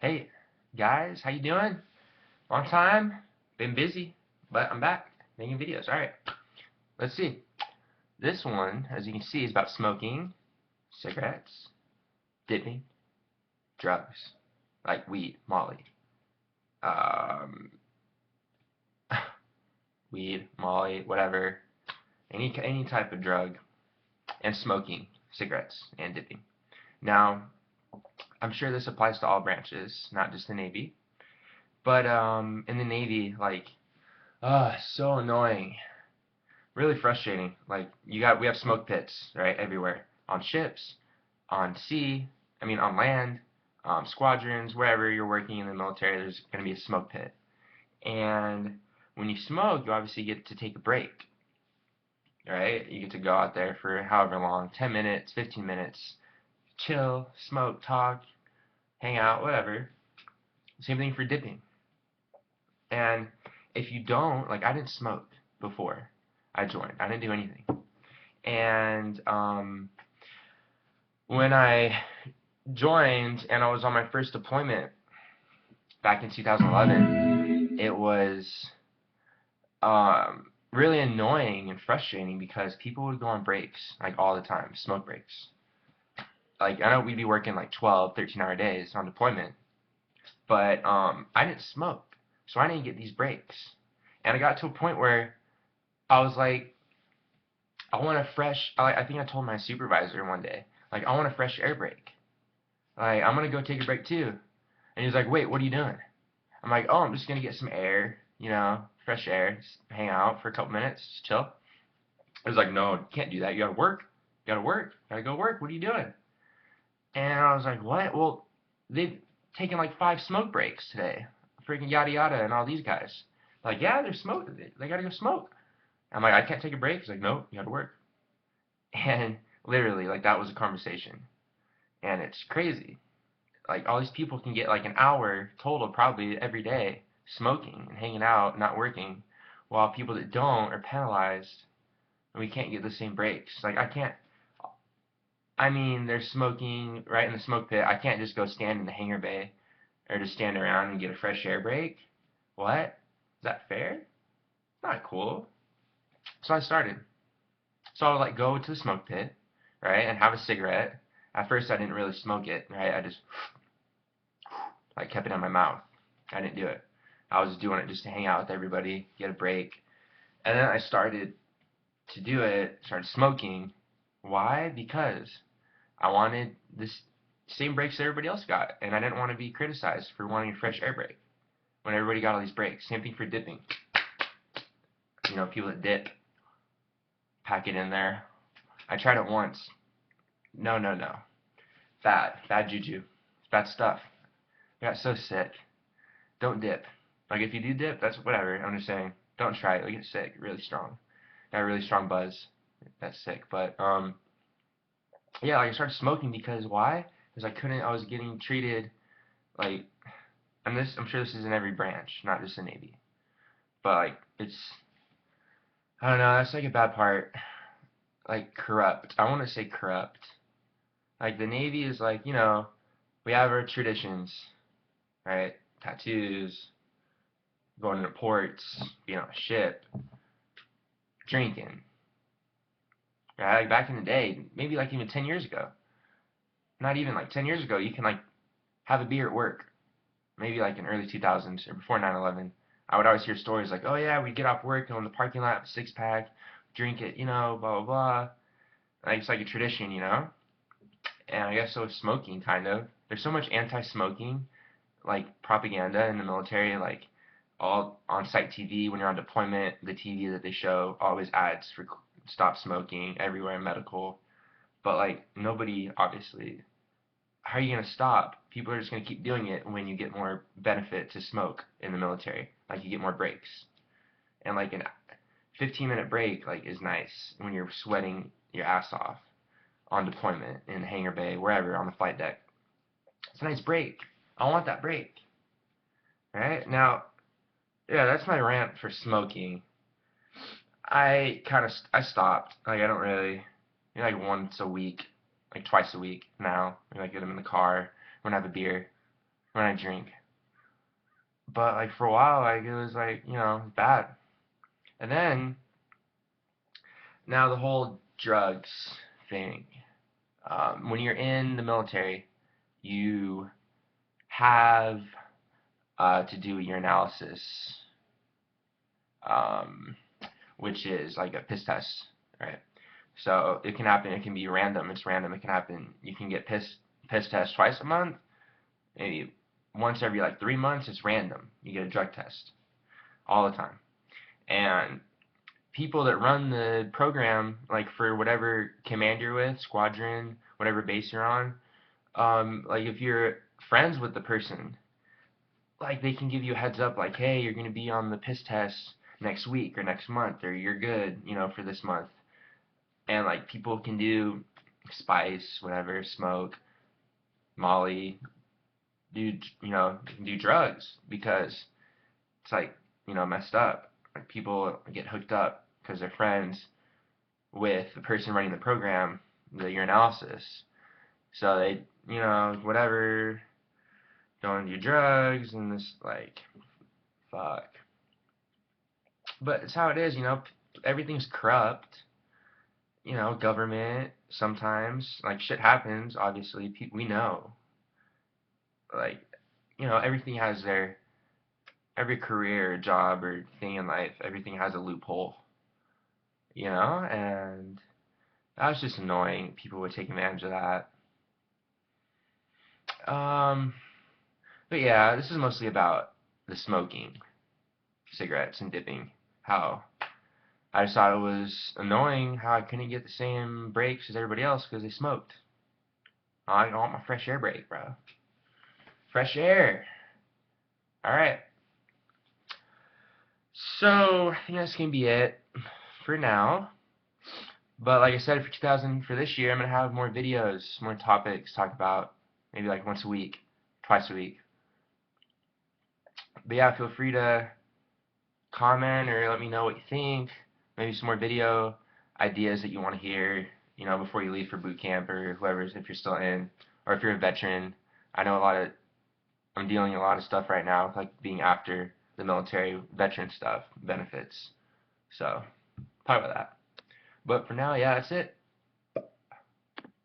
Hey, guys, how you doing? Long time. Been busy, but I'm back making videos. All right, let's see. This one, as you can see, is about smoking, cigarettes, dipping, drugs, like weed, Molly, um, weed, Molly, whatever, any type of drug, and smoking, cigarettes, and dipping. Now, I'm sure this applies to all branches, not just the Navy. But in the Navy, like, so annoying. Really frustrating. Like we have smoke pits, right, everywhere. On ships, on sea, on land, squadrons, wherever you're working in the military, there's going to be a smoke pit. And when you smoke, you obviously get to take a break, right? You get to go out there for however long, 10 minutes, 15 minutes, chill, smoke, talk, hang out, whatever. Same thing for dipping. And if you don't, like I didn't smoke before I joined. I didn't do anything. And when I joined and I was on my first deployment back in 2011, it was really annoying and frustrating because people would go on breaks like all the time, smoke breaks. Like I know we'd be working like 12, 13-hour days on deployment, but I didn't smoke, so I didn't get these breaks. And I got to a point where I was like, I want a fresh. I think I told my supervisor one day, like I want a fresh air break. Like I'm gonna go take a break too. And he was like, wait, what are you doing? I'm like, oh, I'm just gonna get some air, fresh air, just hang out for a couple minutes, just chill. I was like, no, you can't do that. You gotta work. You gotta work. You gotta go work. What are you doing? And I was like, what? Well, they've taken like 5 smoke breaks today. Freaking yada yada and all these guys. Like, yeah, they're smoking. They gotta go smoke. I'm like, I can't take a break. He's like, no, you gotta work. And literally, like, that was a conversation. And it's crazy. Like, all these people can get like an hour total probably every day smoking and hanging out, not working, while people that don't are penalized and we can't get the same breaks. Like, I can't, they're smoking right in the smoke pit. I can't just go stand in the hangar bay or just stand around and get a fresh air break. What? Is that fair? Not cool. So I started. So I would like go to the smoke pit, right, and have a cigarette. At first I didn't really smoke it, right? I just like kept it in my mouth. I didn't do it. I was doing it just to hang out with everybody, get a break. And then I started to do it, started smoking. Why? Because I wanted this same breaks that everybody else got, and I didn't want to be criticized for wanting a fresh air break when everybody got all these breaks. Same thing for dipping. People that dip, pack it in there. I tried it once. No, no, no. Bad juju. Bad stuff. I got so sick. Don't dip. Like if you do dip, that's whatever. I'm just saying, don't try it. You'll get sick. Really strong. Got a really strong buzz. That's sick. But yeah, like I started smoking because why? Because I was getting treated like, I'm sure this is in every branch, not just the Navy. But like I don't know. That's like a bad part. Like corrupt. I want to say corrupt. Like the Navy is like, we have our traditions, right? Tattoos, going to ports, being on a ship, drinking. Right? Like back in the day, maybe like even 10 years ago. Not even like 10 years ago, you can like have a beer at work. Maybe like in early 2000s or before 9/11. I would always hear stories like, oh yeah, we'd get off work, go in the parking lot, 6-pack, drink it, blah, blah, blah. Like it's like a tradition. And I guess so with smoking, kind of. There's so much anti-smoking, like propaganda in the military, like all on-site TV when you're on deployment, the TV that they show always ads for stop smoking everywhere in medical. But like nobody, obviously, how are you gonna stop? People are just gonna keep doing it when you get more benefit to smoke in the military. Like you get more breaks, and like a 15-minute break like is nice when you're sweating your ass off on deployment in the hangar bay, wherever on the flight deck. It's a nice break. I want that break. Right now, yeah, that's my rant for smoking. I stopped. Like I don't really, like once a week, like twice a week now. I get them in the car. We're gonna have a beer. when I drink. But like for a while, like it was like, you know, bad. And then now the whole drugs thing. When you're in the military, you have to do your analysis, um, which is like a piss test, right? So it can happen. It can be random. It's random. It can happen. You can get piss test twice a month, maybe once every like 3 months. It's random. You get a drug test all the time. And people that run the program, like for whatever command you're with, squadron, whatever base you're on, like if you're friends with the person, like they can give you a heads up, like, hey, you're gonna be on the piss test next week or next month, or you're good, you know, for this month. And like people can do spice, whatever, smoke, Molly, you know, do drugs because it's like, you know, messed up. Like people get hooked up because they're friends with the person running the program, the urinalysis. So they, you know, whatever, don't do drugs and this, like, fuck. But it's how it is, you know, everything's corrupt, you know, government, sometimes, like, shit happens, obviously, we know. Like, you know, every career, job, or thing in life, everything has a loophole, you know, and that was just annoying. People would take advantage of that. Um, but yeah, this is mostly about the smoking, cigarettes, and dipping. How I just thought it was annoying how I couldn't get the same breaks as everybody else because they smoked. I want my fresh air break, bro. Fresh air. Alright. So, I think that's going to be it for now. But like I said, for this year, I'm going to have more videos, more topics to talk about. Maybe like once a week, twice a week. But yeah, feel free to comment or let me know what you think. Maybe some more video ideas that you want to hear, you know, before you leave for boot camp or whoever's, if you're still in, or if you're a veteran. I know I'm dealing a lot of stuff right now, like being after the military, veteran stuff, benefits. So, talk about that. But for now, yeah, that's it.